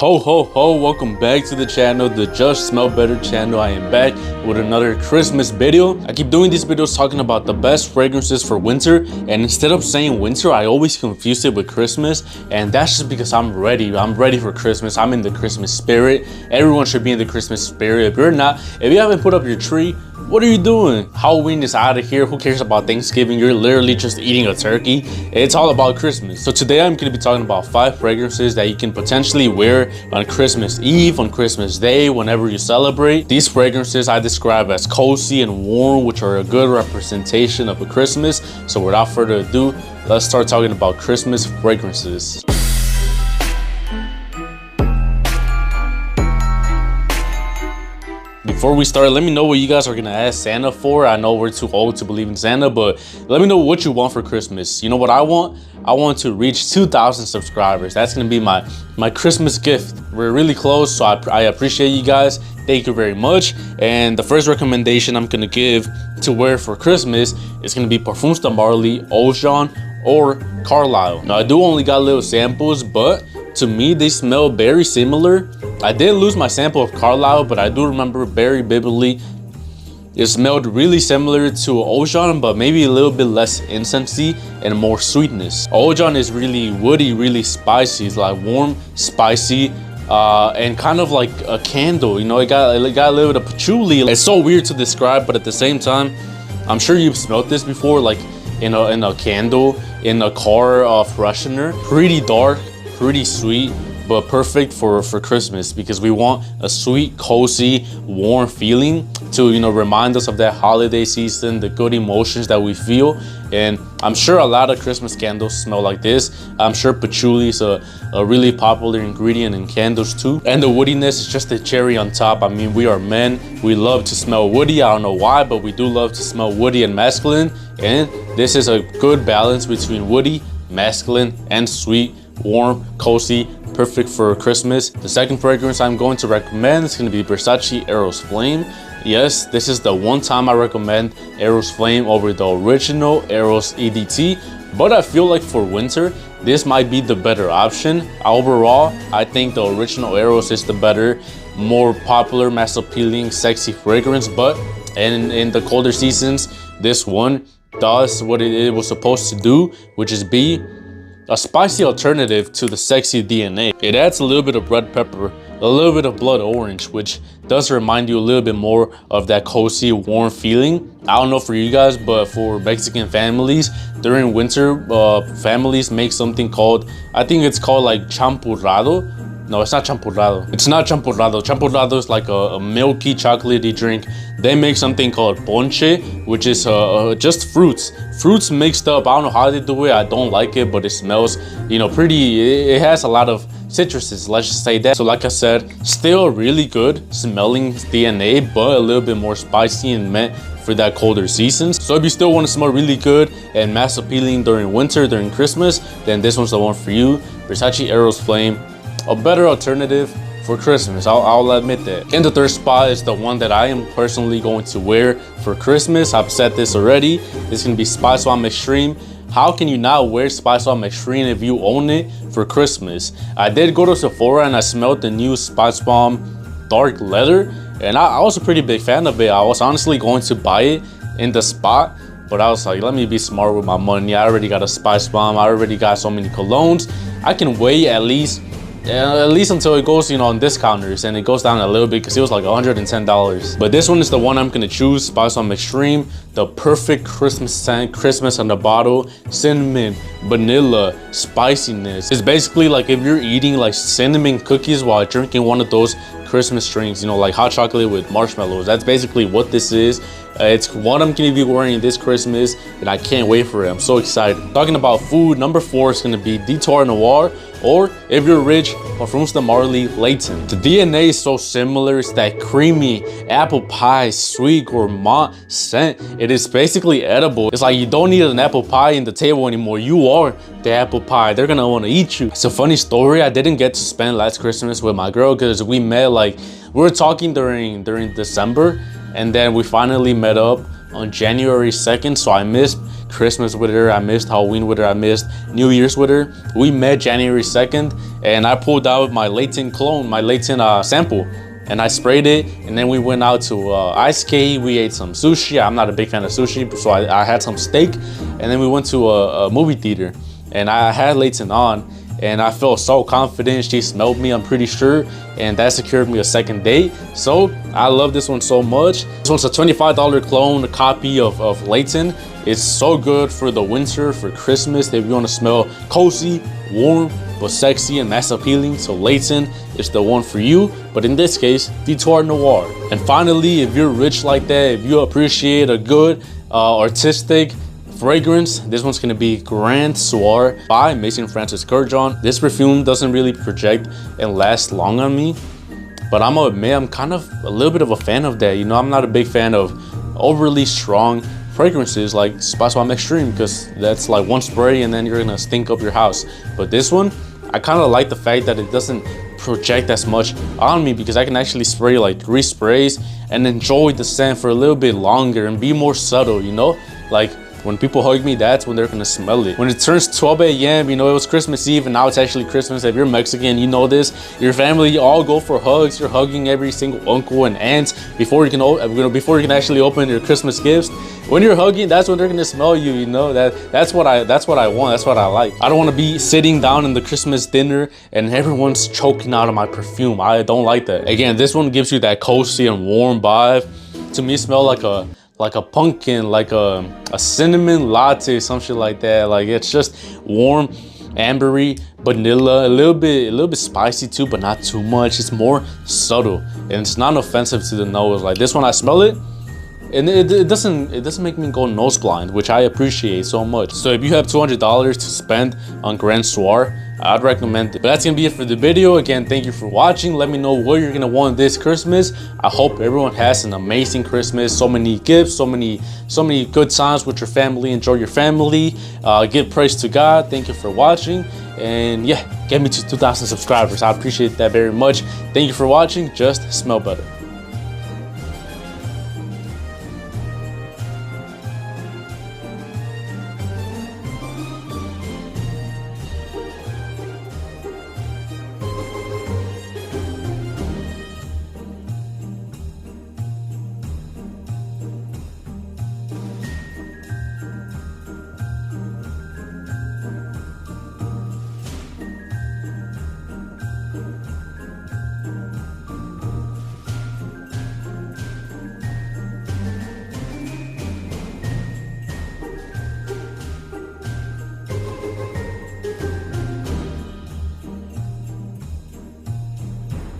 Ho ho ho, welcome back to the channel, the Just Smell Better channel. I am back with another Christmas video. I keep doing these videos talking about the best fragrances for winter, and instead of saying winter, I always confuse it with Christmas, and that's just because I'm ready for Christmas. I'm in the Christmas spirit. Everyone should be in the Christmas spirit. If you're not, if you haven't put up your tree, what are you doing? Halloween is out of here. Who cares about Thanksgiving? You're literally just eating a turkey. It's all about Christmas. So today I'm going to be talking about 5 fragrances that you can potentially wear on Christmas Eve, on Christmas Day, whenever you celebrate. These fragrances I describe as cozy and warm, which are a good representation of a Christmas. So without further ado, let's start talking about Christmas fragrances. Before we start, let me know what you guys are gonna ask Santa for. I know we're too old to believe in Santa, but let me know what you want for Christmas. You know what I want? I want to reach 2,000 subscribers. That's gonna be my Christmas gift. We're really close, so I appreciate you guys. Thank you very much. And the first recommendation I'm gonna give to wear for Christmas is gonna be Parfums de Marly, Oajan, or Carlisle. Now I do only got little samples, but to me they smell very similar. I did lose my sample of Carlisle, but I do remember very vividly it smelled really similar to Oajan, but maybe a little bit less incensey and more sweetness. Oajan is really woody, really spicy. It's like warm, spicy, and kind of like a candle. You know, it got a little bit of patchouli. It's so weird to describe, but at the same time, I'm sure you've smelled this before, like in a candle, in a car freshener. Pretty dark, pretty sweet, but perfect for Christmas, because we want a sweet, cozy, warm feeling to, you know, remind us of that holiday season, the good emotions that we feel. And I'm sure a lot of Christmas candles smell like this. I'm sure patchouli is a really popular ingredient in candles too. And the woodiness is just the cherry on top. I mean, we are men. We love to smell woody. I don't know why, but we do love to smell woody and masculine. And this is a good balance between woody, masculine, and sweet, warm, cozy, perfect for Christmas. The second fragrance I'm going to recommend is going to be Versace Eros Flame. Yes, this is the one time I recommend Eros Flame over the original Eros EDT, but I feel like for winter, this might be the better option. Overall, I think the original Eros is the better, more popular, mass appealing, sexy fragrance, but in the colder seasons, this one does what it was supposed to do, which is be a spicy alternative to the sexy DNA. It adds a little bit of red pepper, a little bit of blood orange, which does remind you a little bit more of that cozy, warm feeling. I don't know for you guys, but for Mexican families, during winter, families make something called, I think it's called like champurrado. No, it's not champurrado. It's not champurrado. Champurrado is like a milky, chocolatey drink. They make something called ponche, which is just fruits. Fruits mixed up. I don't know how they do it. I don't like it, but it smells, you know, pretty. It has a lot of citruses, let's just say that. So like I said, still really good smelling DNA, but a little bit more spicy and meant for that colder seasons. So if you still want to smell really good and mass appealing during winter, during Christmas, then this one's the one for you. Versace Eros Flame. A better alternative for Christmas, I'll admit that. And the third spot is the one that I am personally going to wear for Christmas. I've said this already. It's gonna be Spicebomb Extreme. How can you not wear Spicebomb Extreme if you own it for Christmas? I did go to Sephora and I smelled the new Spicebomb Dark Leather, and I was a pretty big fan of it. I was honestly going to buy it in the spot, but I was like, let me be smart with my money. I already got a Spicebomb. I already got so many colognes. I can wait at least until it goes, you know, on discounters, and it goes down a little bit because it was like $110. But this one is the one I'm gonna choose, Spicebomb Extreme, the perfect Christmas scent, Christmas on the bottle, cinnamon, vanilla, spiciness. It's basically like if you're eating like cinnamon cookies while drinking one of those Christmas drinks, you know, like hot chocolate with marshmallows. That's basically what this is. It's what I'm gonna be wearing this Christmas, and I can't wait for it. I'm so excited. Talking about food, number 4 is gonna be Detour Noir, or if you're rich, Parfums de Marly Latent. The DNA is so similar. It's that creamy apple pie, sweet gourmand scent. It is basically edible. It's like you don't need an apple pie in the table anymore. You are the apple pie. They're gonna wanna eat you. It's a funny story. I didn't get to spend last Christmas with my girl because we met, like, we were talking during December, and then we finally met up on January 2nd, so I missed Christmas with her. I missed Halloween with her. I missed New Year's with her. We met January 2nd, and I pulled out my Layton clone, my Layton sample, and I sprayed it. And then we went out to ice skate. We ate some sushi. I'm not a big fan of sushi, so I had some steak. And then we went to a movie theater, and I had Layton on, and I felt so confident. She smelled me, I'm pretty sure, and that secured me a second date. So I love this one so much. This one's a $25 clone, a copy of Layton. It's so good for the winter, for Christmas, if you want to smell cozy, warm, but sexy and mass appealing. So Layton is the one for you, but in this case, Detour Noir. And finally, if you're rich like that, if you appreciate a good artistic fragrance, this one's gonna be Grand Soir by Mason Francis Kurkdjian. This perfume doesn't really project and last long on me, but I'm gonna admit I'm kind of a little bit of a fan of that. You know, I'm not a big fan of overly strong fragrances like Spicebomb Extreme, because that's like one spray and then you're gonna stink up your house. But this one, I kind of like the fact that it doesn't project as much on me, because I can actually spray like 3 sprays and enjoy the scent for a little bit longer and be more subtle, you know? Like, when people hug me, that's when they're gonna smell it. When it turns 12 a.m., you know, it was Christmas Eve and now it's actually Christmas. If you're Mexican, you know this. Your family, you all go for hugs. You're hugging every single uncle and aunt before you can actually open your Christmas gifts. When you're hugging, that's when they're gonna smell you, you know? That's what I want, that's what I like. I don't wanna be sitting down in the Christmas dinner and everyone's choking out of my perfume. I don't like that. Again, this one gives you that cozy and warm vibe. To me, it smells like a pumpkin, like a cinnamon latte, some shit like that. Like, it's just warm, ambery, vanilla, a little bit spicy too, but not too much. It's more subtle and it's not offensive to the nose. Like, this one, I smell it and it doesn't make me go nose blind, which I appreciate so much. So if you have $200 to spend on Grand Soir, I'd recommend it. But that's gonna be it for the video. Again, thank you for watching. Let me know what you're gonna want this Christmas. I hope everyone has an amazing Christmas. So many gifts, so many good times with your family. Enjoy your family. Give praise to God. Thank you for watching. And yeah, get me to 2,000 subscribers. I appreciate that very much. Thank you for watching. Just smell better.